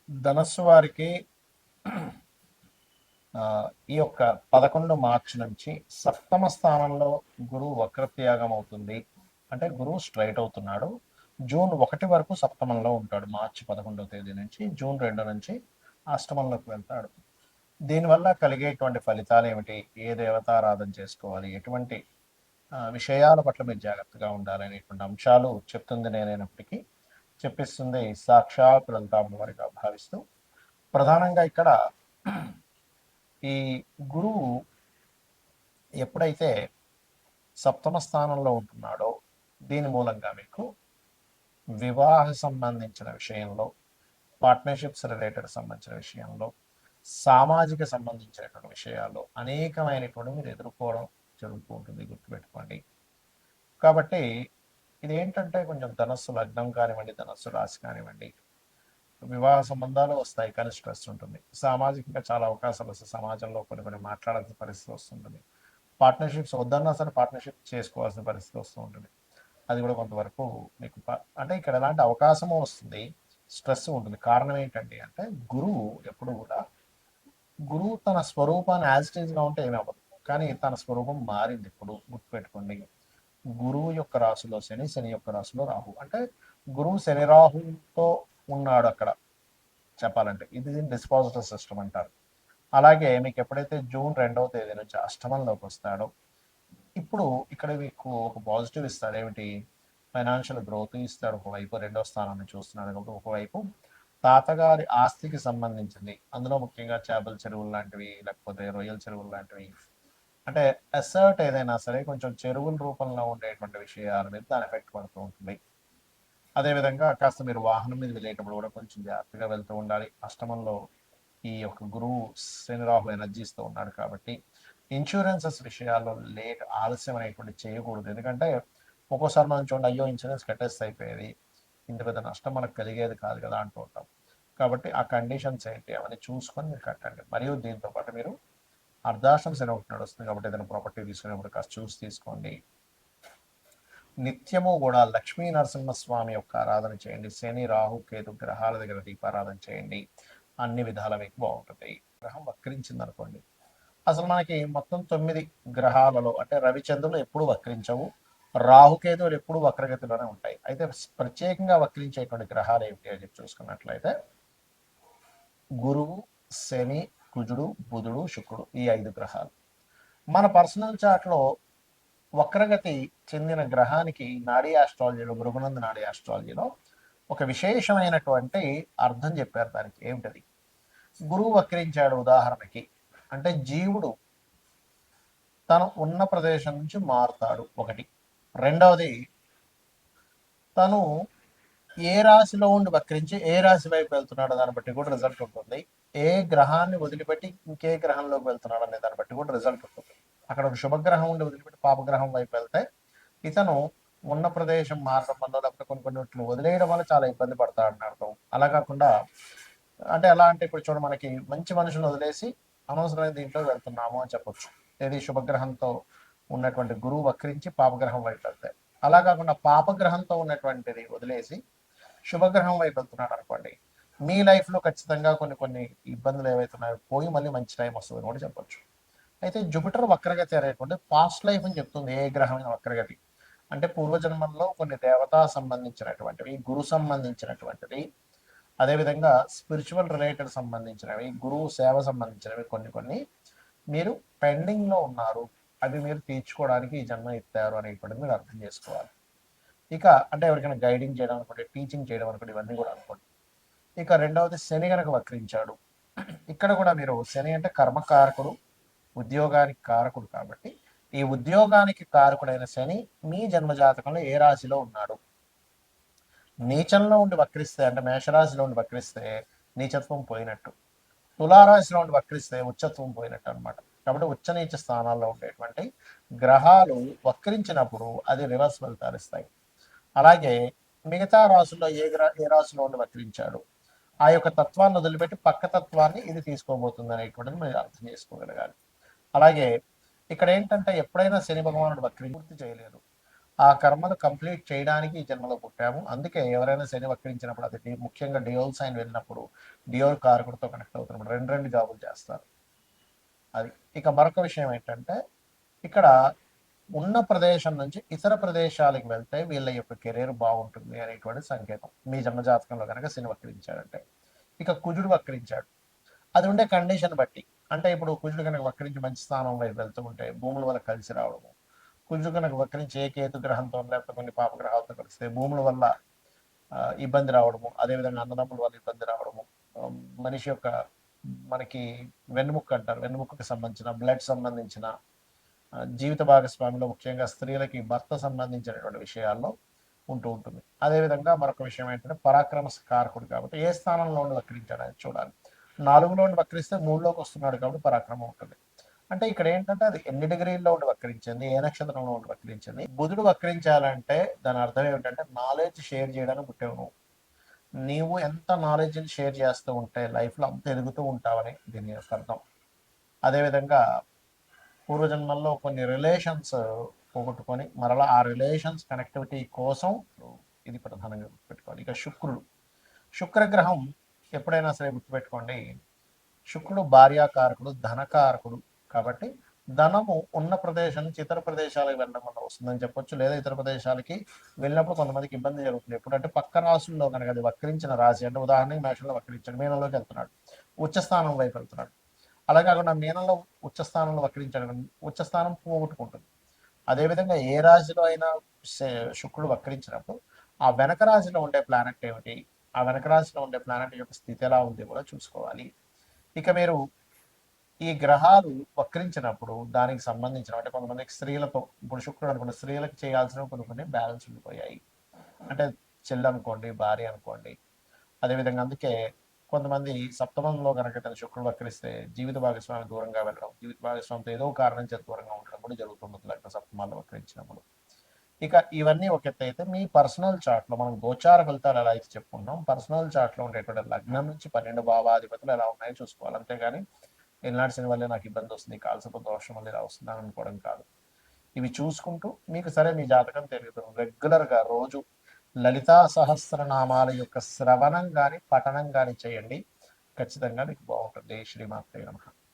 ధనస్సు వారికి ఈ యొక్క 11 మార్చి నుంచి సప్తమ స్థానంలో గురువు వక్రత్యాగం అవుతుంది. అంటే గురువు స్ట్రైట్ అవుతున్నాడు. జూన్ 1 వరకు సప్తమంలో ఉంటాడు. మార్చి 11వ తేదీ నుంచి జూన్ 2 నుంచి అష్టమంలోకి వెళ్తాడు. దీనివల్ల కలిగేటువంటి ఫలితాలు ఏమిటి? ఏ దేవతారాధన చేసుకోవాలి? ఎటువంటి విషయాల పట్ల మీరు జాగ్రత్తగా ఉండాలనేటువంటి అంశాలు చెప్తుంది నేనైనప్పటికీ చెప్పిస్తుంది సాక్షాత్ లలితాంబ వారిగా భావిస్తూ ప్రధానంగా ఇక్కడ ఈ గురువు ఎప్పుడైతే సప్తమ స్థానంలో ఉంటున్నాడో దీని మూలంగా మీకు వివాహ సంబంధించిన విషయంలో, పార్ట్నర్షిప్స్ రిలేటెడ్ సంబంధించిన విషయంలో, సామాజిక సంబంధించినటువంటి విషయాల్లో అనేకమైనటువంటి మీరు ఎదుర్కోవడం జరుగుతూ ఉంటుంది, గుర్తుపెట్టుకోండి. కాబట్టి ఇది ఏంటంటే కొంచెం ధనస్సు లగ్నం కానివ్వండి, ధనస్సు రాశి కానివ్వండి, వివాహ సంబంధాలు వస్తాయి కానీ స్ట్రెస్ ఉంటుంది. సామాజికంగా చాలా అవకాశాలు వస్తాయి, సమాజంలో కొన్ని కొన్ని మాట్లాడాల్సిన పరిస్థితి వస్తుంటుంది. పార్ట్నర్షిప్స్ వద్దన్నా సరే పార్ట్నర్షిప్ చేసుకోవాల్సిన పరిస్థితి వస్తూ ఉంటుంది. అది కూడా కొంతవరకు మీకు అంటే ఇక్కడ ఎలాంటి అవకాశము వస్తుంది, స్ట్రెస్ ఉంటుంది. కారణం ఏంటంటే అంటే గురువు తన స్వరూపాన్ని యాజ్ ఇట్ ఈస్గా ఉంటే ఏమీ అవ్వదు, కానీ తన స్వరూపం మారింది. ఇప్పుడు గుర్తుపెట్టుకోండి, గురువు యొక్క రాశిలో శని, శని యొక్క రాశిలో రాహు. అంటే గురువు శని రాహుతో ఉన్నాడు అక్కడ చెప్పాలంటే. ఇది డిస్పాజిటివ్ సిస్టమ్ అంటారు. అలాగే మీకు ఎప్పుడైతే జూన్ 2వ తేదీ నుంచి అష్టమంలోకి వస్తాడో ఇప్పుడు ఇక్కడ మీకు ఒక పాజిటివ్ ఇస్తాడు. ఏమిటి? ఫైనాన్షియల్ గ్రోత్ ఇస్తాడు. ఒకవైపు రెండో స్థానాన్ని చూస్తున్నాడు కాబట్టి ఒకవైపు తాతగారి ఆస్తికి సంబంధించింది, అందులో ముఖ్యంగా చేపల చెరువులు లాంటివి, లేకపోతే రొయ్యల చెరువులు లాంటివి, అంటే అసర్ట్ ఏదైనా సరే కొంచెం చెరువుల రూపంలో ఉండేటువంటి విషయాల మీద దాని ఎఫెక్ట్ పడుతూ ఉంటుంది. అదేవిధంగా కాస్త మీరు వాహనం మీద వెళ్ళేటప్పుడు కూడా కొంచెం జాగ్రత్తగా వెళ్తూ ఉండాలి. అష్టమంలో ఈ యొక్క గురువు శని రాహు ఎనర్జీస్తో ఉన్నాడు కాబట్టి ఇన్సూరెన్సెస్ విషయాల్లో ఆలస్యం అనేటువంటి చేయకూడదు. ఎందుకంటే ఒక్కోసారి మనం చూడండి, అయ్యో ఇన్సూరెన్స్ కట్టేస్తే అయిపోయేది, ఇంత పెద్ద నష్టం మనకు కలిగేది కాదు కదా అంటూ ఉంటాం. కాబట్టి ఆ కండిషన్స్ ఏంటి అవన్నీ చూసుకొని మీరు కట్టండి. మరియు దీంతో పాటు మీరు అర్ధాష్టం శని ఒకటి నడుస్తుంది కాబట్టి ఏదైనా ప్రాపర్టీ తీసుకునేప్పుడు కాస్త చూసి తీసుకోండి. నిత్యము కూడా లక్ష్మీ నరసింహస్వామి యొక్క ఆరాధన చేయండి. శని రాహు కేతు గ్రహాల దగ్గర దీపారాధన చేయండి. అన్ని విధాల మీకు బాగుంటుంది. గ్రహం వక్రించింది అనుకోండి, అసలు మనకి మొత్తం 9 గ్రహాలలో అంటే రవిచంద్రులు ఎప్పుడు వక్రించవు, రాహుకేతువులు ఎప్పుడు వక్రగతిలోనే ఉంటాయి. అయితే ప్రత్యేకంగా వక్రించేటువంటి గ్రహాలు ఏమిటి అని చెప్పి చూసుకున్నట్లయితే గురువు, శని, కుజుడు, బుధుడు, శుక్రుడు, ఈ 5 గ్రహాలు. మన పర్సనల్ చార్ట్లో వక్రగతి చెందిన గ్రహానికి నాడీ ఆస్ట్రాలజీలో, భృగునంద నాడీ ఆస్ట్రాలజీలో ఒక విశేషమైనటువంటి అర్థం చెప్పారు. దానికి ఏమిటది? గురువు వక్రించాడు ఉదాహరణకి అంటే జీవుడు తను ఉన్న ప్రదేశం నుంచి మారుతాడు ఒకటి. రెండవది, తను ఏ రాశిలో ఉండి వక్రించి ఏ రాశి వైపు వెళ్తున్నాడో దాన్ని బట్టి కూడా రిజల్ట్ ఉంటుంది. ఏ గ్రహాన్ని వదిలిపెట్టి ఇంకే గ్రహంలోకి వెళ్తున్నాడు అనే దాన్ని బట్టి కూడా రిజల్ట్ ఉంటుంది. అక్కడ ఒక శుభగ్రహం ఉండి వదిలిపెట్టి పాపగ్రహం వైపు వెళ్తే ఇతను ఉన్న ప్రదేశం మారడం వల్ల, లేకపోతే కొన్ని వదిలేయడం వల్ల చాలా ఇబ్బంది పడతాడని అర్థం. అలా కాకుండా అంటే ఎలా అంటే ఇప్పుడు చూడ మనకి మంచి మనుషులను వదిలేసి అనవసరమైన దీంట్లో వెళ్తున్నాము అని చెప్పొచ్చు. ఏది? శుభగ్రహంతో ఉన్నటువంటి గురువు వక్రించి పాపగ్రహం వైపు వెళ్తాయి. అలా కాకుండా పాపగ్రహంతో ఉన్నటువంటిది వదిలేసి శుభగ్రహం వైపు వెళ్తున్నాడు అనుకోండి, మీ లైఫ్లో ఖచ్చితంగా కొన్ని ఇబ్బందులు ఏవైతున్నాయో పోయి మళ్ళీ మంచి టైం వస్తుంది అని కూడా చెప్పొచ్చు. అయితే జూపిటర్ వక్రగతి అనేటువంటి పాస్ట్ లైఫ్ అని చెప్తుంది. ఏ గ్రహమైన వక్రగతి అంటే పూర్వజన్మల్లో కొన్ని దేవతా సంబంధించినటువంటివి, గురు సంబంధించినటువంటివి, అదేవిధంగా స్పిరిచువల్ రిలేటెడ్ సంబంధించినవి, గురువు సేవ సంబంధించినవి కొన్ని మీరు పెండింగ్లో ఉన్నారు, అవి మీరు తీర్చుకోవడానికి ఈ జన్మ ఎత్తారు అనేటువంటిది మీరు అర్థం చేసుకోవాలి. ఇక అంటే ఎవరికైనా గైడింగ్ చేయడం అనుకోండి, టీచింగ్ చేయడం అనుకోండి, ఇవన్నీ కూడా అనుకోండి. ఇక రెండవది, శని గనక వక్రించాడు. ఇక్కడ కూడా మీరు, శని అంటే కర్మకారకుడు, ఉద్యోగానికి కారకుడు కాబట్టి ఈ ఉద్యోగానికి కారకుడైన శని మీ జన్మజాతకంలో ఏ రాశిలో ఉన్నాడు? నీచంలో ఉండి వక్రిస్తే అంటే మేషరాశిలో ఉండి వక్రిస్తే నీచత్వం పోయినట్టు, తులారాశిలో ఉండి వక్రిస్తే ఉచ్చత్వం పోయినట్టు అనమాట. కాబట్టి ఉచ్చ నీచ స్థానాల్లో ఉండేటువంటి గ్రహాలు వక్రించినప్పుడు అది రివర్స్ ఫలితాలు ఇస్తాయి. అలాగే మిగతా రాశుల్లో ఏ రాశిలో ఉండి వక్రించాడు, ఆ యొక్క తత్వాన్ని వదిలిపెట్టి పక్క తత్వాన్ని ఇది తీసుకోబోతుంది అనేటువంటిది మీరు అర్థం చేసుకోగలగాలి. అలాగే ఇక్కడ ఏంటంటే ఎప్పుడైనా శని భగవానుడు వక్రి పూర్తి చేయలేదు, ఆ కర్మను కంప్లీట్ చేయడానికి ఈ జన్మలో పుట్టాము. అందుకే ఎవరైనా శని వక్రించినప్పుడు అది ముఖ్యంగా డియోల్ సైన్ వెళ్ళినప్పుడు డియోల్ కారకుడితో కనెక్ట్ అవుతున్నప్పుడు రెండు రెండు జాబులు చేస్తారు. అది. ఇక మరొక విషయం ఏంటంటే ఇక్కడ ఉన్న ప్రదేశం నుంచి ఇతర ప్రదేశాలకు వెళ్తే వీళ్ళ యొక్క కెరీర్ బాగుంటుంది అనేటువంటి సంకేతం. మీ జన్మజాతకంలో కనుక శని వక్రించాడంటే. ఇక కుజుడు వక్రించాడు. అది ఉండే కండిషన్ బట్టి. అంటే ఇప్పుడు కుజుడు కనుక వక్రించి మంచి స్థానం వైపు వెళ్తూ ఉంటే భూముల వల్ల కలిసి రావడము. కుజుడు కనుక వక్రించి ఏ కేతు గ్రహంతో లేకపోతే కొన్ని పాపగ్రహాలతో కలిస్తే భూముల వల్ల ఇబ్బంది రావడము, అదేవిధంగా అన్నదమ్ముల వల్ల ఇబ్బంది రావడము, మనిషి యొక్క మనకి వెన్నుముక్క అంటారు, వెన్నుముక్కకి సంబంధించిన బ్లడ్ సంబంధించిన జీవిత భాగస్వామిలో ముఖ్యంగా స్త్రీలకి భర్త సంబంధించినటువంటి విషయాల్లో ఉంటూ ఉంటుంది. అదేవిధంగా మరొక విషయం ఏంటంటే పరాక్రమ కారకుడు కాబట్టి ఏ స్థానంలో వక్రించాడని చూడాలి. 4లో వక్రిస్తే 3లోకి వస్తున్నాడు కాబట్టి పరాక్రమం ఉంటుంది. అంటే ఇక్కడ ఏంటంటే అది ఎన్ని డిగ్రీల్లో ఉండి వక్రించింది, ఏ నక్షత్రంలో ఉండి వక్రించింది. బుధుడు వక్రించాలంటే దాని అర్థం ఏమిటంటే నాలెడ్జ్ షేర్ చేయడానికి పుట్టావు నువ్వు. నీవు ఎంత నాలెడ్జ్ని షేర్ చేస్తూ ఉంటే లైఫ్లో అంత ఎదుగుతూ ఉంటావని దీని యొక్క అర్థం. అదేవిధంగా పూర్వజన్మల్లో కొన్ని రిలేషన్స్ పోగొట్టుకొని మరలా ఆ రిలేషన్స్ కనెక్టివిటీ కోసం ఇది ప్రధానంగా గుర్తుపెట్టుకోవాలి. ఇక శుక్రగ్రహం ఎప్పుడైనా సరే గుర్తుపెట్టుకోండి, శుక్రుడు భార్యాకారకుడు, ధనకారకుడు కాబట్టి ధనము ఉన్న ప్రదేశం నుంచి ఇతర ప్రదేశాలకు వెళ్ళడం వల్ల వస్తుందని చెప్పొచ్చు. లేదా ఇతర ప్రదేశాలకి వెళ్ళినప్పుడు కొంతమందికి ఇబ్బంది జరుగుతుంది. ఎప్పుడంటే పక్క రాశుల్లో కనుక అది వక్రించిన రాశి, అంటే ఉదాహరణకి మేషంలో వక్రించాడు, మీనంలోకి వెళ్తున్నాడు, ఉచ్చస్థానం వైపు వెళ్తున్నాడు. అలా కాకుండా మీనంలో ఉచ్చస్థానంలో వక్రించాడు, ఉచ్చస్థానం పోగొట్టుకుంటుంది. అదేవిధంగా ఏ రాశిలో అయినా శుక్రుడు వక్రించినప్పుడు ఆ వెనక రాశిలో ఉండే ప్లానెట్ ఏమిటి, ఆ వెనక రాశిలో ఉండే ప్లానెట్ యొక్క స్థితి ఎలా ఉంది కూడా చూసుకోవాలి. ఇక మీరు ఈ గ్రహాలు వక్రించినప్పుడు దానికి సంబంధించిన అంటే కొంతమందికి స్త్రీలతో, ఇప్పుడు శుక్రుడు అనుకోండి, స్త్రీలకు చేయాల్సిన కొన్ని బ్యాలెన్స్ ఉండిపోయాయి. అంటే చెల్లి అనుకోండి, భార్య అనుకోండి. అదేవిధంగా అందుకే కొంతమంది సప్తమంలో కనుక తన శుక్రుడు వక్రిస్తే జీవిత భాగస్వామి దూరంగా వెళ్ళడం, జీవిత భాగస్వామితో ఏదో కారణం చేత దూరంగా ఉండడం కూడా జరుగుతుంది లగ్న సప్తమాల్లో వక్రించినప్పుడు. ఇక ఇవన్నీ ఒక ఎత్తు అయితే మీ పర్సనల్ చార్ట్లో మనం గోచార ఫలితాలు ఎలా అయితే చెప్పుకున్నాం, పర్సనల్ చార్ట్లో ఉండేటువంటి లగ్నం నుంచి 12 భావాధిపతులు ఎలా ఉన్నాయో చూసుకోవాలి. అంతేగాని ఎల్నాడు శని వల్లే నాకు ఇబ్బంది వస్తుంది, కాలసర్ప దోషం వల్ల ఇలా వస్తుంది అని అనుకోవడం కాదు. ఇవి చూసుకుంటూ మీకు సరే మీ జాతకం తిరుగుతుంది రెగ్యులర్గా రోజు లలితా సహస్రనామాల యొక్క శ్రవణం కానీ పఠనం కానీ చేయండి. ఖచ్చితంగా మీకు బాగుంటుంది. శ్రీమాత్రే నమః.